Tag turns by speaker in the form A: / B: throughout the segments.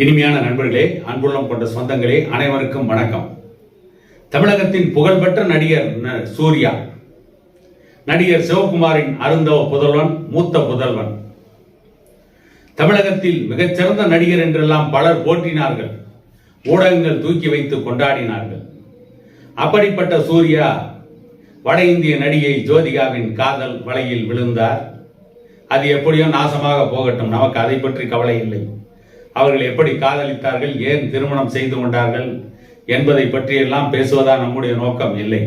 A: இனிமையான நண்பர்களே, அன்புள்ளம் கொண்ட சொந்தங்களே, அனைவருக்கும் வணக்கம். தமிழகத்தின் புகழ்பெற்ற நடிகர் சூர்யா, நடிகர் சிவகுமாரின் அருந்தவ புதல்வன், மூத்த புதல்வன். தமிழகத்தில் மிகச்சிறந்த நடிகர் என்றெல்லாம் பலர் போற்றினார்கள், ஊடகங்கள் தூக்கி வைத்து கொண்டாடினார்கள். அப்படிப்பட்ட சூர்யா வட இந்திய நடிகை ஜோதிகாவின் காதல் வலையில் விழுந்தார். அது எப்படியோ நாசமாக போகட்டும், நமக்கு அதை பற்றி கவலை இல்லை. அவர்கள் எப்படி காதலித்தார்கள், ஏன் திருமணம் செய்து கொண்டார்கள் என்பதை பற்றியெல்லாம் பேசுவதா நம்முடைய நோக்கம் இல்லை.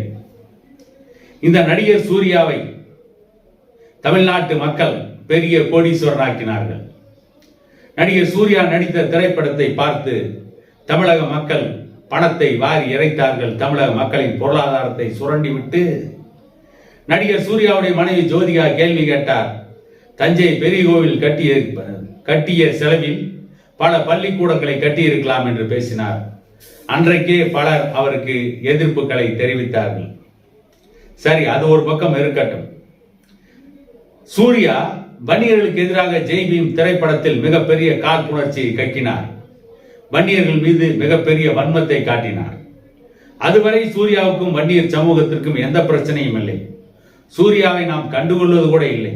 A: இந்த நடிகர் சூர்யாவை தமிழ்நாட்டு மக்கள் பெரிய கோடீஸ்வரனாக்கினார்கள். நடிகர் சூர்யா நடித்த திரைப்படத்தை பார்த்து தமிழக மக்கள் பணத்தை வாரி இறைத்தார்கள். தமிழக மக்களின் பொருளாதாரத்தை சுரண்டிவிட்டு நடிகர் சூர்யாவுடைய மனைவி ஜோதிகா கேள்வி கேட்டார். தஞ்சை பெரிய கோவில் கட்டிய செலவில் பல பள்ளிக்கூடங்களை கட்டியிருக்கலாம் என்று பேசினார். அன்றைக்கே பலர் அவருக்கு எதிர்ப்புகளை தெரிவித்தார்கள். சரி, அது ஒரு பக்கம் இருக்கட்டும். சூர்யா வன்னியர்களுக்கு எதிராக ஜெய் பீம் திரைப்படத்தில் மிகப்பெரிய காழ்ப்புணர்ச்சியை கக்கினார். வன்னியர்கள் மீது மிகப்பெரிய வன்மத்தை காட்டினார். அதுவரை சூர்யாவுக்கும் வன்னியர் சமூகத்திற்கும் எந்த பிரச்சனையும் இல்லை. சூர்யாவை நாம் கண்டுகொள்வது கூட இல்லை.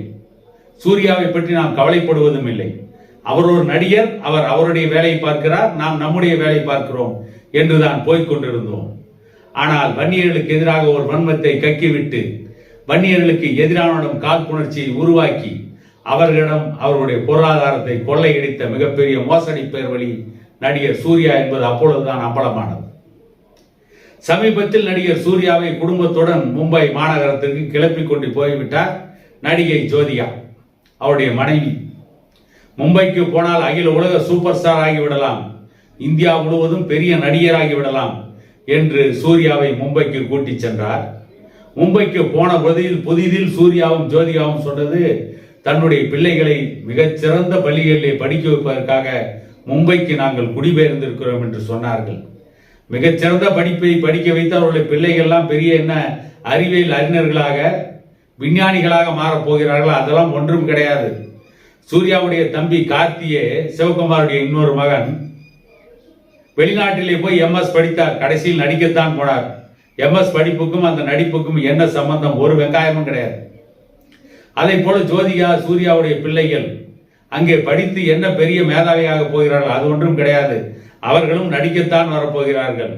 A: சூர்யாவை பற்றி நாம் கவலைப்படுவதும் இல்லை. அவர் ஒரு நடிகர், அவர் அவருடைய வேலையை பார்க்கிறார், நாம் நம்முடைய வேலை பார்க்கிறோம் என்றுதான் போய்கொண்டிருந்தோம். ஆனால் வன்னியர்களுக்கு எதிராக ஒரு வன்மத்தை கக்கிவிட்டு வன்னியர்களுக்கு எதிரானோடும் காழ்ப்புணர்ச்சியை உருவாக்கி அவர்களிடம் அவருடைய பொருளாதாரத்தை கொள்ளையடித்த மிகப்பெரிய மோசடி பேர்வழி நடிகர் சூர்யா என்பது அப்பொழுதுதான் அம்பலமானது. சமீபத்தில் நடிகர் சூர்யாவை குடும்பத்துடன் மும்பை மாநகரத்திற்கு கிளப்பி கொண்டு போய்விட்டார் நடிகை ஜோதிகா, அவருடைய மனைவி. மும்பைக்கு போனால் அகில உலக சூப்பர் ஸ்டார் ஆகிவிடலாம், இந்தியா முழுவதும் பெரிய நடிகராகிவிடலாம் என்று சூர்யாவை மும்பைக்கு கூட்டி சென்றார். மும்பைக்கு போன புதிதில் சூர்யாவும் ஜோதிகாவும் சொன்னது, தன்னுடைய பிள்ளைகளை மிகச்சிறந்த பள்ளிகளிலே படிக்க வைப்பதற்காக மும்பைக்கு நாங்கள் குடிபெயர்ந்திருக்கிறோம் என்று சொன்னார்கள். மிகச்சிறந்த படிப்பை படிக்க வைத்து அவருடைய பிள்ளைகள்லாம் பெரிய என்ன அறிவியல் அறிஞர்களாக விஞ்ஞானிகளாக மாறப்போகிறார்கள். அதெல்லாம் ஒன்றும் கிடையாது. சூர்யாவுடைய தம்பி கார்த்தியே, சிவகுமாருடைய இன்னொரு மகன், வெளிநாட்டிலே போய் எம்எஸ் படித்தார். கடைசியில் நடிக்கத்தான் போனார். எம்எஸ் படிப்புக்கும் அந்த நடிப்புக்கும் என்ன சம்பந்தம்? ஒரு வெங்காயமும் கிடையாது. அதை போல ஜோதிகா, சூர்யாவுடைய பிள்ளைகள் அங்கே படித்து என்ன பெரிய மேதாவியாக போகிறார்கள்? அது ஒன்றும் கிடையாது. அவர்களும் நடிக்கத்தான் வரப்போகிறார்கள்.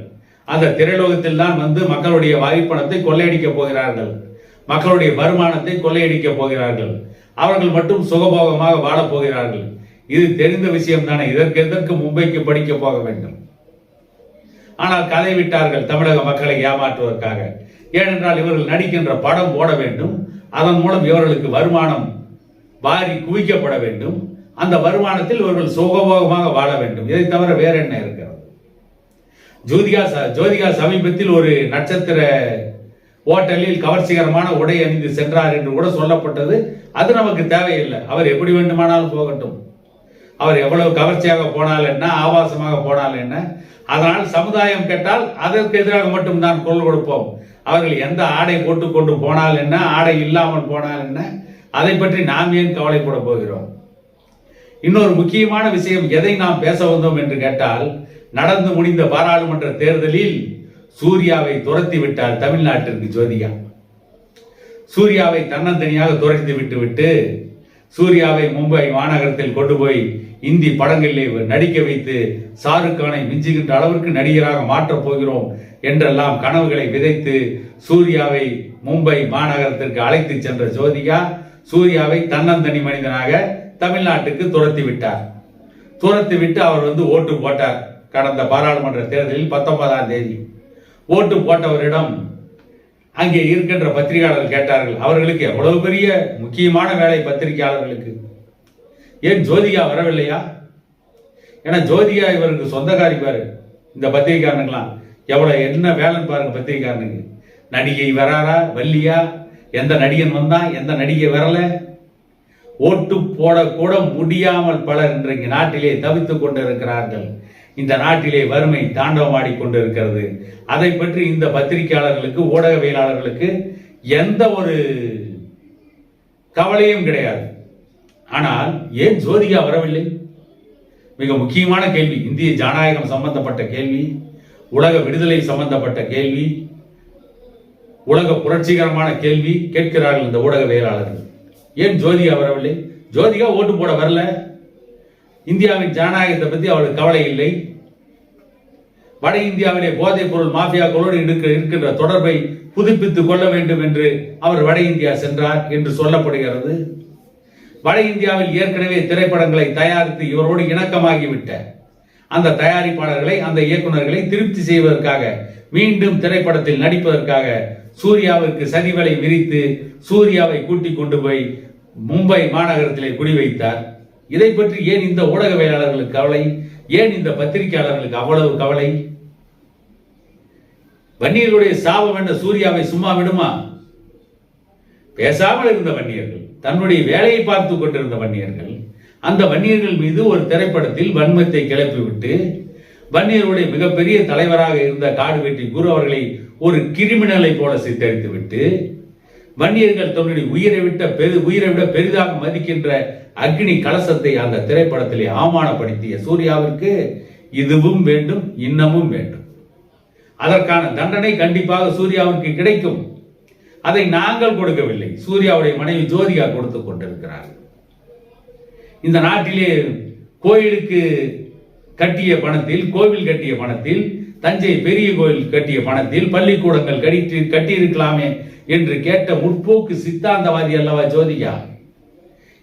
A: அந்த திரைலோகத்தில் தான் வந்து மக்களுடைய வரிப்பணத்தை கொள்ளையடிக்க போகிறார்கள், மக்களுடைய வருமானத்தை கொள்ளையடிக்க போகிறார்கள். அவர்கள் மட்டும் சுகபோகமாக வாழப் போகிறார்கள். இது தெரிந்த விஷயம் தானே. இதற்கு மும்பைக்கு படிக்க போக வேண்டும்? ஆனால் கதை விட்டார்கள் தமிழக மக்களை ஏமாற்றுவதற்காக. ஏனென்றால் இவர்கள் நடிக்கின்ற படம் ஓட வேண்டும், அதன் மூலம் இவர்களுக்கு வருமானம் வாரி குவிக்கப்பட வேண்டும், அந்த வருமானத்தில் இவர்கள் சுகபோகமாக வாழ வேண்டும். இதை தவிர வேற என்ன இருக்கிறது? ஜோதிகா சமீபத்தில் ஒரு நட்சத்திர ஓட்டலில் கவர்ச்சிகரமான உடை அணிந்து சென்றார் என்று கூட சொல்லப்பட்டது. அது நமக்கு தேவையில்லை. அவர் எப்படி வேண்டுமானாலும் போகட்டும். அவர் எவ்வளவு கவர்ச்சியாக போனால் என்ன, ஆபாசமாக போனால் என்ன? அதனால் சமுதாயம் கேட்டால் அதற்கு எதிராக மட்டும்தான் குரல் கொடுப்போம். அவர்கள் எந்த ஆடை போட்டுக்கொண்டு போனால் என்ன, ஆடை இல்லாமல் போனால் என்ன, அதை பற்றி நாம் ஏன் கவலைப்பட போகிறோம்? இன்னொரு முக்கியமான விஷயம், எதை நாம் பேச வந்தோம் என்று கேட்டால், நடந்து முடிந்த பாராளுமன்ற தேர்தலில் சூர்யாவை துரத்தி விட்டார் தமிழ்நாட்டிற்கு ஜோதிகா. சூர்யாவை தன்னந்தனியாக துரத்தி விட்டு சூர்யாவை மும்பை மாநகரத்தில் கொண்டு போய் இந்தி படங்களிலே நடிக்க வைத்து ஷாருக் கானை மிஞ்சுகின்ற அளவிற்கு நடிகராக மாற்றப் போகிறோம் என்றெல்லாம் கனவுகளை விதைத்து சூர்யாவை மும்பை மாநகரத்திற்கு அழைத்து சென்ற ஜோதிகா சூர்யாவை தன்னந்தனி மனிதனாக தமிழ்நாட்டுக்கு துரத்தி விட்டார். துரத்தி விட்டு அவர் ஓட்டு போட்டார். கடந்த பாராளுமன்ற தேர்தலில் 19ஆம் தேதி ஓட்டு போட்டவரிடம் அங்கே இருக்கின்ற பத்திரிகையாளர்கள் கேட்டார்கள், அவர்களுக்கு எவ்வளவு பெரிய முக்கியமான வேலை பத்திரிகையாளர்களுக்கு, ஏன் ஜோதிகா வரவில்லையா? ஏன்னா ஜோதிகா இவருக்கு சொந்தக்காரி பாரு. இந்த பத்திரிகையாளர்களாம் எவ்வளவு என்ன வேலைன்னு பாருங்க. பத்திரிகையாளனுக்கு நடிகை வராரா, வள்ளியா, எந்த நடிகன் வந்தா, எந்த நடிகை வரல, ஓட்டு போட கூட முடியாமல் பலர் இன்றைக்கு நாட்டிலே தவித்துக் கொண்டிருக்கிறார்கள். இந்த நாட்டிலே வறுமை தாண்டவமாடி கொண்டிருக்கிறது. அதை பற்றி இந்த பத்திரிகையாளர்களுக்கு, ஊடகவியலாளர்களுக்கு எந்த ஒரு கவலையும் கிடையாது. ஆனால் ஏன் ஜோதிகா வரவில்லை? மிக முக்கியமான கேள்வி, இந்திய ஜனநாயகம் சம்பந்தப்பட்ட கேள்வி, உலக விடுதலை சம்பந்தப்பட்ட கேள்வி, உலக புரட்சிகரமான கேள்வி கேட்கிறார்கள் இந்த ஊடகவியலாளர்கள். ஏன் ஜோதிகா வரவில்லை? ஜோதிகா ஓட்டு போட வரல. இந்தியாவின் ஜனநாயகத்தை பற்றி அவளுக்கு கவலை இல்லை. வட இந்தியாவிலே போதைப் பொருள் மாஃபியாக்களோடு இருக்கின்ற தொடர்பை புதுப்பித்துக் கொள்ள வேண்டும் என்று அவர் வட இந்தியா சென்றார் என்று சொல்லப்படுகிறது. வட இந்தியாவில் ஏற்கனவே திரைப்படங்களை தயாரித்து இவரோடு இணக்கமாகிவிட்ட அந்த தயாரிப்பாளர்களை, அந்த இயக்குநர்களை திருப்தி செய்வதற்காக, மீண்டும் திரைப்படத்தில் நடிப்பதற்காக சூர்யாவிற்கு சதிவலை விரித்து சூர்யாவை கூட்டிக் கொண்டு போய் மும்பை மாநகரத்திலே குடிவைத்தார். இதை பற்றி ஏன் இந்த ஊடகவியலாளர்களுக்கு கவலை? ஏன் இந்த பத்திரிகையாளர்களுக்கு அவ்வளவு கவலை? வன்னியர்களுடைய சாபம் என்ன சூர்யாவை சும்மா விடுமா? பேசாமல் இருந்த வன்னியர்கள், தன்னுடைய வேலையை பார்த்து கொண்டிருந்த வன்னியர்கள், அந்த வன்னியர்கள் மீது ஒரு திரைப்படத்தில் வன்மத்தை கிளப்பிவிட்டு வன்னியர்களுடைய மிகப்பெரிய தலைவராக இருந்த காடுவெட்டி குரு அவர்களை ஒரு கிரிமினலை போல சித்தரித்து விட்டு வன்னியர்கள் தன்னுடைய உயிரை விட பெரிதாக மதிக்கின்ற அக்னி கலசத்தை அந்த திரைப்படத்திலே அவமானப்படுத்திய சூர்யாவிற்கு இதுவும் வேண்டும், இன்னமும் வேண்டும். அதற்கான தண்டனை கண்டிப்பாக சூர்யாவிற்கு கிடைக்கும். அதை நாங்கள் கொடுக்கவில்லை, சூர்யாவுடைய மனைவி ஜோதிகா கொடுத்துக் கொண்டிருக்கிறார். இந்த நாட்டிலே கோயிலுக்கு கட்டிய பணத்தில், கோவில் கட்டிய பணத்தில், தஞ்சை பெரிய கோயில் கட்டிய பணத்தில் பள்ளிக்கூடங்கள் கட்டியிருக்கலாமே என்று கேட்ட முற்போக்கு சித்தாந்தவாதி அல்லவா ஜோதிகா.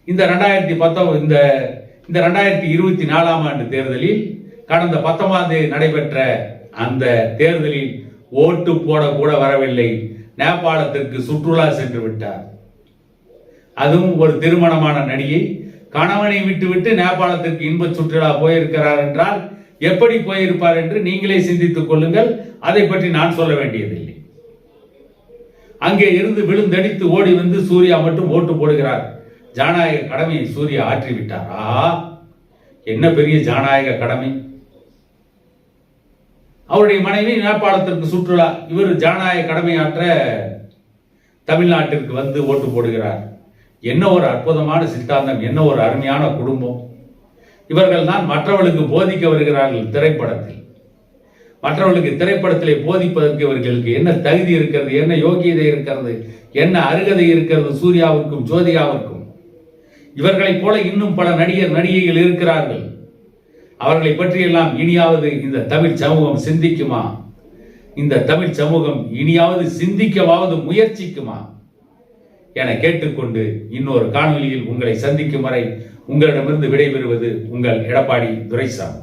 A: இந்த 2024 ஆண்டு தேர்தலில், கடந்த 19ஆம் தேதி நடைபெற்ற அந்த தேர்தலில் ஓட்டு போட கூட வரவில்லை, நேபாளத்திற்கு சுற்றுலா சென்று விட்டார். அதுவும் ஒரு திருமணமான நடிகை கணவனை விட்டுவிட்டு நேபாளத்திற்கு இன்ப சுற்றுலா போயிருக்கிறார் என்றால் எப்படி போயிருப்பார் என்று நீங்களே சிந்தித்துக் கொள்ளுங்கள். அதை பற்றி நான் சொல்ல வேண்டியதில்லை. அங்கே இருந்து விழுந்தடித்து ஓடி வந்து சூர்யா மட்டும் ஓட்டு போடுகிறார். ஜனநாயக கடமையை சூர்யா ஆற்றிவிட்டார். ஆஹா, என்ன பெரிய ஜனநாயக கடமை! அவருடைய மனைவி நேபாளத்திற்கு சுற்றுலா, இவர் ஜனநாயக கடமை ஆற்ற தமிழ்நாட்டிற்கு வந்து ஓட்டு போடுகிறார். என்ன ஒரு அற்புதமான சித்தாந்தம், என்ன ஒரு அருமையான குடும்பம்! இவர்கள் தான் மற்றவர்களுக்கு போதிக்க வருகிறார்கள் திரைப்படத்தில். மற்றவர்களுக்கு திரைப்படத்திலே போதிப்பதற்கு இவர்களுக்கு என்ன தகுதி இருக்கிறது, என்ன யோகியதை இருக்கிறது, என்ன அருகதை இருக்கிறது சூர்யாவுக்கும் ஜோதிகாவுக்கும். இவர்களைப் போல இன்னும் பல நடிகைகள் இருக்கிறார்கள். அவர்களை பற்றியெல்லாம் இனியாவது இந்த தமிழ் சமூகம் சிந்திக்குமா? இந்த தமிழ் சமூகம் இனியாவது சிந்திக்கவாவது முயற்சிக்குமா என கேட்டுக்கொண்டு இன்னொரு காணொலியில் உங்களை சந்திக்கும் வரை உங்களிடமிருந்து விடைபெறுவது உங்கள் எடப்பாடி துரைசாமி.